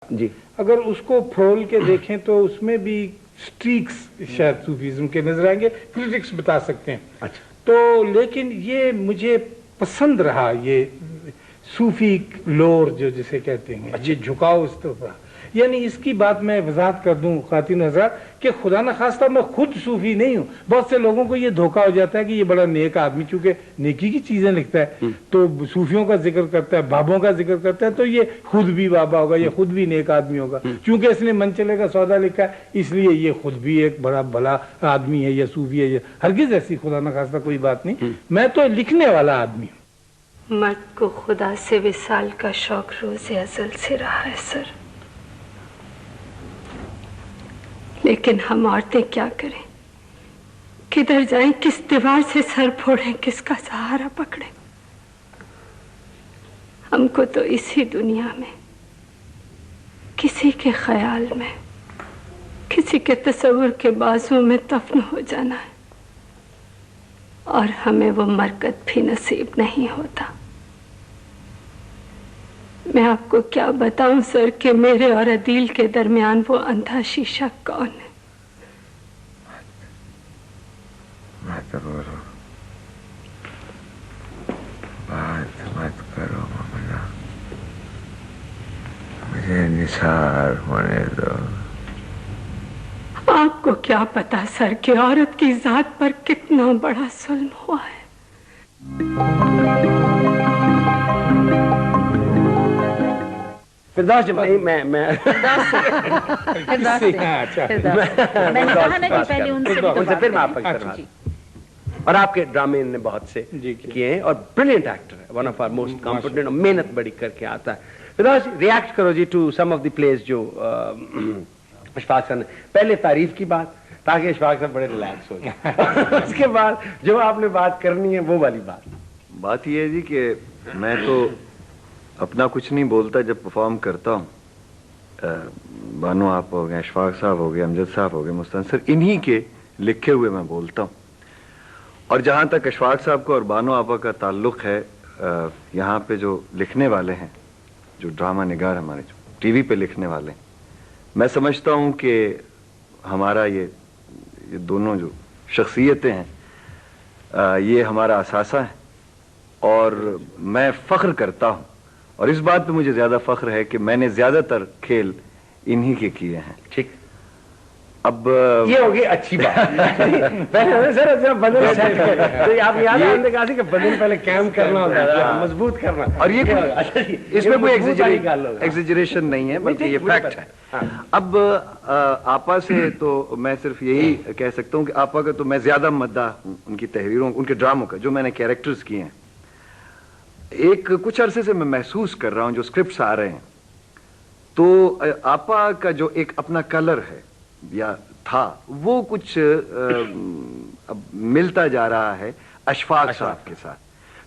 جی اگر اس کو پھرول کے دیکھیں تو اس میں بھی سٹریکس شاید صوفیزم کے نظر آئیں گے، کریٹکس بتا سکتے ہیں. اچھا تو لیکن یہ مجھے پسند رہا، یہ صوفی لور جو جسے کہتے ہیں، یہ جھکاؤ اس طرف رہا. یعنی اس کی بات میں وضاحت کر دوں خواتین حضرات کہ خدا نخواستہ میں خود صوفی نہیں ہوں. بہت سے لوگوں کو یہ دھوکہ ہو جاتا ہے کہ یہ بڑا نیک آدمی، چونکہ نیکی کی چیزیں لکھتا ہے تو صوفیوں کا ذکر کرتا ہے، بابوں کا ذکر کرتا ہے، تو یہ خود بھی بابا ہوگا، یہ خود بھی نیک آدمی ہوگا. چونکہ اس نے منچلے کا سودا لکھا ہے اس لیے یہ خود بھی ایک بڑا بھلا آدمی ہے یا صوفی ہے. ہرگز ایسی خدا نخواستہ کوئی بات نہیں. میں تو لکھنے والا آدمی ہوں. مرد کو خدا سے وصال کا شوق روز ازل سے رہا ہے سر، لیکن ہم عورتیں کیا کریں؟ کدھر جائیں، کس دیوار سے سر پھوڑیں، کس کا سہارا پکڑیں؟ ہم کو تو اسی دنیا میں کسی کے خیال میں، کسی کے تصور کے بازو میں دفن ہو جانا ہے، اور ہمیں وہ مرکت بھی نصیب نہیں ہوتا. میں آپ کو کیا بتاؤں سر کہ میرے اور عدیل کے درمیان وہ اندھا شیشہ کون ہے؟ مت بولو، بات مت کرو ممنا، مجھے نثار ہونے دو. آپ کو کیا پتا سر کہ عورت کی ذات پر کتنا بڑا ظلم ہوا ہے. فردوس جی میں میں نے کہا نا کہ پہلے ان سے پھر میں آپ کا کروا. اور آپ کے ڈرامے نے بہت سے کیے ہیں اور بریلینٹ ایکٹر ہے، one of our most competent, اور محنت بڑی کر کے آتا ہے. فردوس ریئیکٹ کرو جی to some of the please جو اشفاق صاحب نے پہلے تعریف کی بات تاکہ اشفاق صاحب بڑے ریلیکس ہو جائیں، اس کے بعد جو آپ نے بات کرنی ہے وہ والی بات یہ ہے جی کہ میں تو اپنا کچھ نہیں بولتا جب پرفارم کرتا ہوں. بانو آپ ہو گئے، اشفاق صاحب ہو گئے، امجد صاحب ہو گئے، مستنصر، انہی کے لکھے ہوئے میں بولتا ہوں. اور جہاں تک اشفاق صاحب کو اور بانو آپا کا تعلق ہے، یہاں پہ جو لکھنے والے ہیں، جو ڈرامہ نگار ہمارے جو ٹی وی پہ لکھنے والے ہیں، میں سمجھتا ہوں کہ ہمارا یہ دونوں جو شخصیتیں ہیں یہ ہمارا اثاثہ ہے. اور میں فخر کرتا ہوں، اور اس بات پہ مجھے زیادہ فخر ہے کہ میں نے زیادہ تر کھیل انہی کے کیے ہیں. ٹھیک، اب یہ ہوگی اچھی بات. پہلے سر بدن سیٹ تو آپ یاد ہے ہم نے کہا کہ بدن پہلے کیمپ کرنا ہوتا ہے، مضبوط کرنا. اور یہ اس میں کوئی ایگزیجریشن نہیں ہے بلکہ یہ فیکٹ ہے. اب آپا سے تو میں صرف یہی کہہ سکتا ہوں کہ آپا کا تو میں زیادہ مداح ہوں، ان کی تحریروں، ان کے ڈراموں کا جو میں نے کیریکٹرز کیے ہیں. ایک کچھ عرصے سے میں محسوس کر رہا ہوں جو اسکرپٹس آ رہے ہیں تو آپا کا جو ایک اپنا کلر ہے یا تھا وہ کچھ اب ملتا جا رہا ہے اشفاق صاحب کے ساتھ.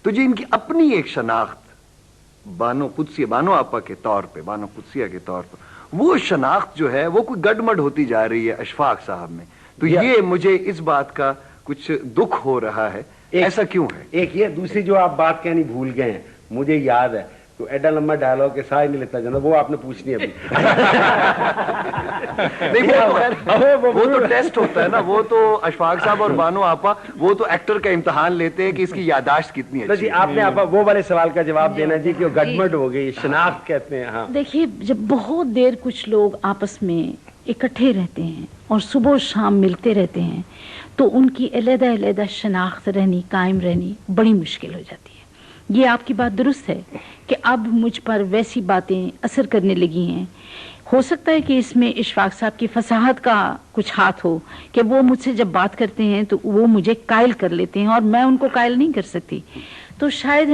تو جی ان کی اپنی ایک شناخت بانو قدسیہ، بانو آپا کے طور پہ، بانو قدسیہ کے طور پر، وہ شناخت جو ہے وہ کوئی گڈمڈ ہوتی جا رہی ہے اشفاق صاحب میں. تو یہ مجھے اس بات کا کچھ دکھ ہو رہا ہے. ایسا کیوں ہے؟ ایک یہ دوسری جو آپ بات کہنی بھول گئے ہیں، مجھے یاد ہے تو ایڈا لمبا ڈائلاگ کے ساتھ نہیں لیتا جانا، وہ آپ نے پوچھنی ہے وہ تو ٹیسٹ ہوتا ہے نا، وہ تو اشفاق صاحب اور بانو آپا وہ تو ایکٹر کا امتحان لیتے ہیں کہ اس کی یاداشت کتنی ہے. جی آپ نے آپا وہ والے سوال کا جواب دینا جی کہ وہ گڈمڈ ہو گئی، شناخت کہتے ہیں. ہاں دیکھیے، جب بہت دیر کچھ لوگ آپس میں اکٹھے رہتے ہیں اور صبح و شام ملتے رہتے ہیں تو ان کی علیحدہ علیحدہ شناخت رہنی، قائم رہنی بڑی مشکل ہو جاتی ہے. یہ آپ کی بات درست ہے کہ اب مجھ پر ویسی باتیں اثر کرنے لگی ہیں. ہو سکتا ہے کہ اس میں اشفاق صاحب کی فصاحت کا کچھ ہاتھ ہو کہ وہ مجھ سے جب بات کرتے ہیں تو وہ مجھے قائل کر لیتے ہیں اور میں ان کو قائل نہیں کر سکتی. تو شاید